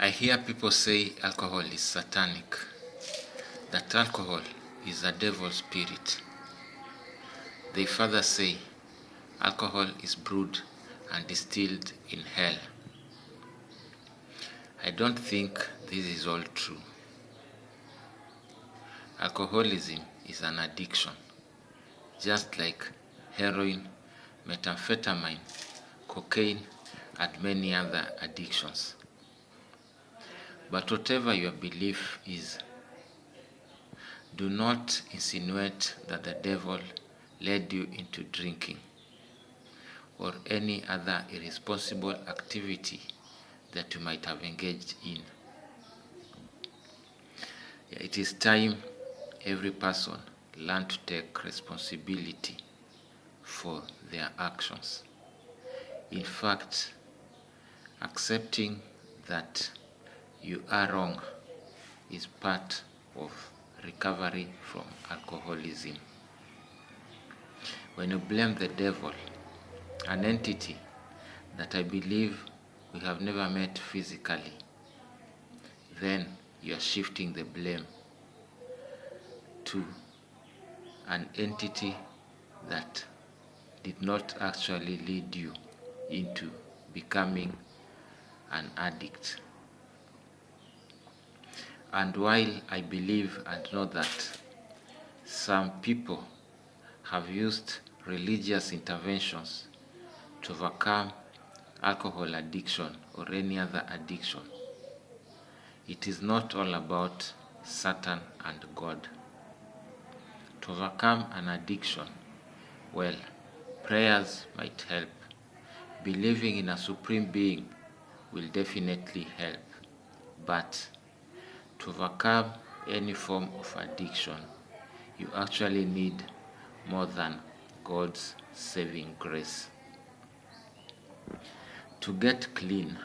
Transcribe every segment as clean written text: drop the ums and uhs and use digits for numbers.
I hear people say alcohol is satanic, that alcohol is a devil spirit. They further say alcohol is brewed and distilled in hell. I don't think this is all true. Alcoholism is an addiction, just like heroin, methamphetamine, cocaine, and many other addictions. But whatever your belief is, do not insinuate that the devil led you into drinking or any other irresponsible activity that you might have engaged in. It is time every person learn to take responsibility for their actions. In fact, accepting that you are wrong is part of recovery from alcoholism. When you blame the devil, an entity that I believe we have never met physically, then you are shifting the blame to an entity that did not actually lead you into becoming an addict. And while I believe and know that some people have used religious interventions to overcome alcohol addiction or any other addiction, it is not all about Satan and God. To overcome an addiction, well, prayers might help. Believing in a supreme being will definitely help. But to overcome any form of addiction, you actually need more than God's saving grace. To get clean,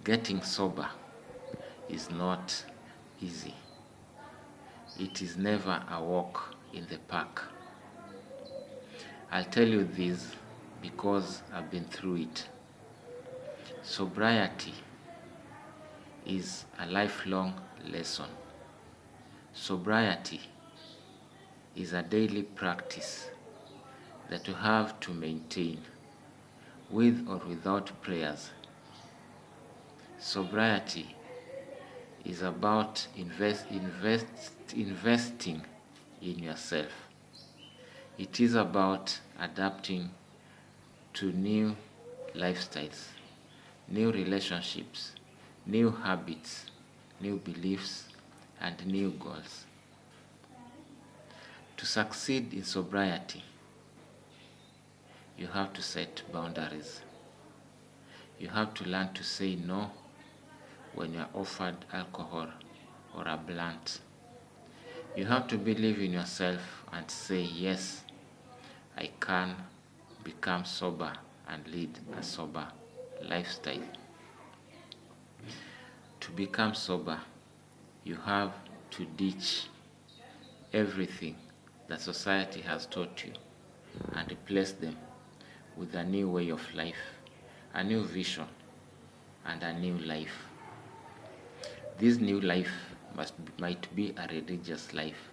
getting sober is not easy. It is never a walk in the park. I'll tell you this because I've been through it. Sobriety is a lifelong lesson. Sobriety is a daily practice that you have to maintain with or without prayers. Sobriety is about investing in yourself. It is about adapting to new lifestyles, new relationships, new habits, new beliefs, and new goals. To succeed in sobriety, you have to set boundaries. You have to learn to say no when you are offered alcohol or a blunt. You have to believe in yourself and say, yes, I can become sober and lead a sober lifestyle. To become sober, you have to ditch everything that society has taught you and replace them with a new way of life, a new vision, and a new life. This new life might be a religious life.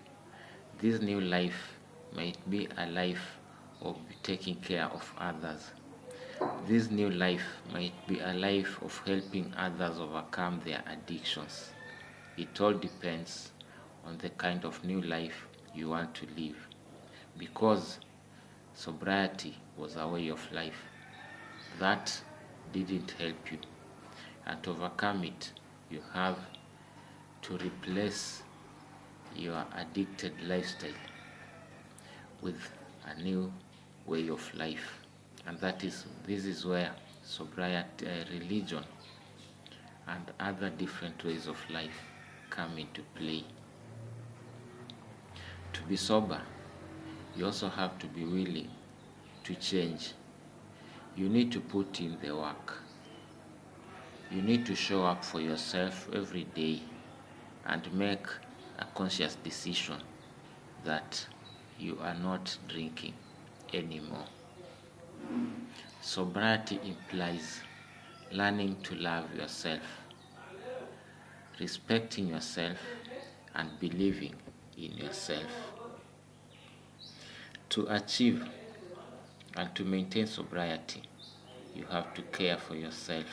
This new life might be a life of taking care of others. This new life might be a life of helping others overcome their addictions. It all depends on the kind of new life you want to live, because sobriety was a way of life that didn't help you, and to overcome it, you have to replace your addicted lifestyle with a new way of life. And this is where sobriety, religion, and other different ways of life come into play. To be sober, you also have to be willing to change. You need to put in the work. You need to show up for yourself every day and make a conscious decision that you are not drinking anymore. Sobriety implies learning to love yourself. respecting yourself, and believing in yourself. To achieve and to maintain sobriety, you have to care for yourself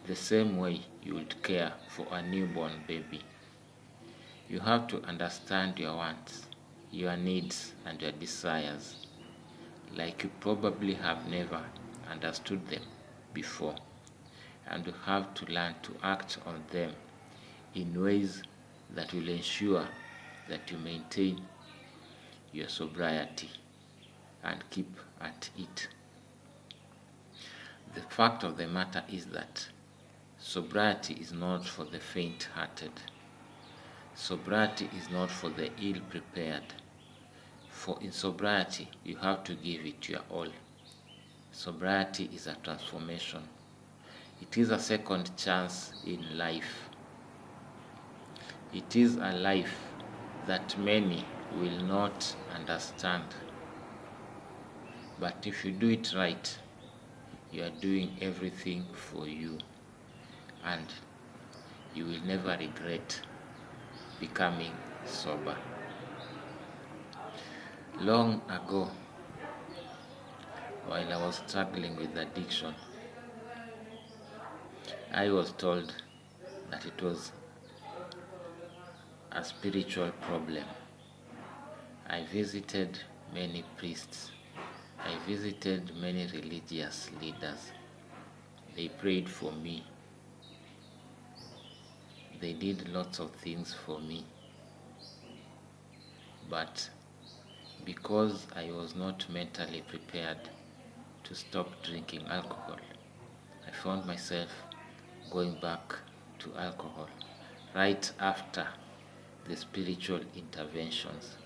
the same way you would care for a newborn baby. You have to understand your wants, your needs, and your desires like you probably have never understood them before, and you have to learn to act on them in ways that will ensure that you maintain your sobriety and keep at it. The fact of the matter is that sobriety is not for the faint-hearted. Sobriety is not for the ill-prepared. For in sobriety, you have to give it your all. Sobriety is a transformation. It is a second chance in life. It is a life that many will not understand. But if you do it right, you are doing everything for you, and you will never regret becoming sober. Long ago, while I was struggling with addiction, I was told that it was a spiritual problem. I visited many priests. I visited many religious leaders. They prayed for me. They did lots of things for me. But because I was not mentally prepared to stop drinking alcohol, I found myself going back to alcohol right after the spiritual interventions.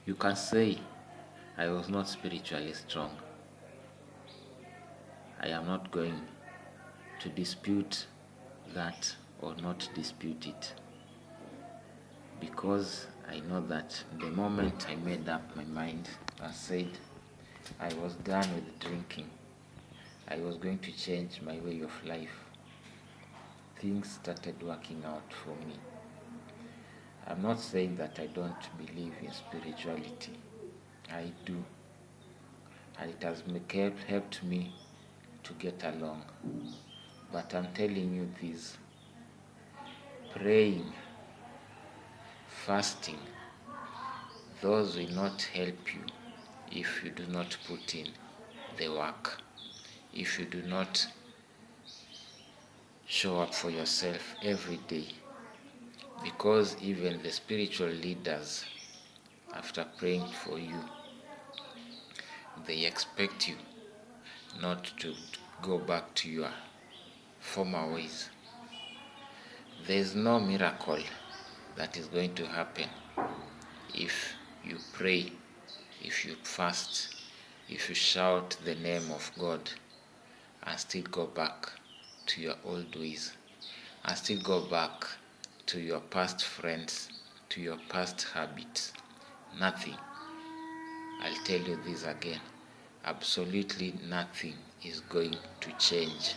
You can say I was not spiritually strong. I am not going to dispute that or not dispute it, because I know that the moment I made up my mind and said I was done with drinking, I was going to change my way of life, things started working out for me. I'm not saying that I don't believe in spirituality. I do. And it has helped me to get along. But I'm telling you this: praying, fasting, those will not help you if you do not put in the work, if you do not show up for yourself every day. Because even the spiritual leaders, after praying for you, they expect you not to go back to your former ways. There is no miracle that is going to happen if you pray, if you fast, if you shout the name of God and still go back to your old ways, and still go back to your past friends, to your past habits. Nothing. I'll tell you this again. Absolutely nothing is going to change.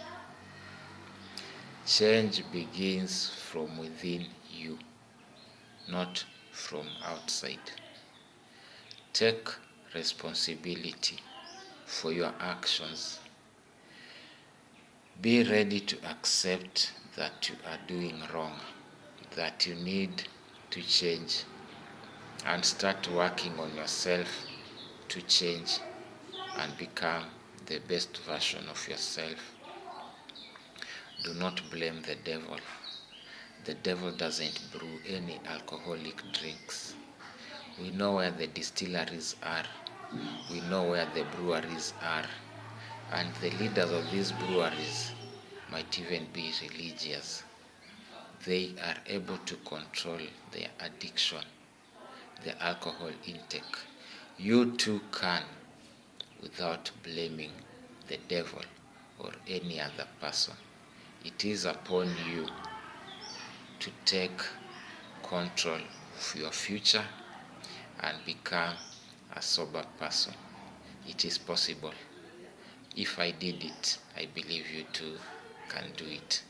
Change begins from within you, not from outside. Take responsibility for your actions. Be ready to accept that you are doing wrong, that you need to change, and start working on yourself to change and become the best version of yourself. Do not blame the devil. The devil doesn't brew any alcoholic drinks. We know where the distilleries are. We know where the breweries are. And the leaders of these breweries might even be religious. They are able to control their addiction, the alcohol intake. You too can, without blaming the devil or any other person. It is upon you to take control of your future and become a sober person. It is possible. If I did it, I believe you too can do it.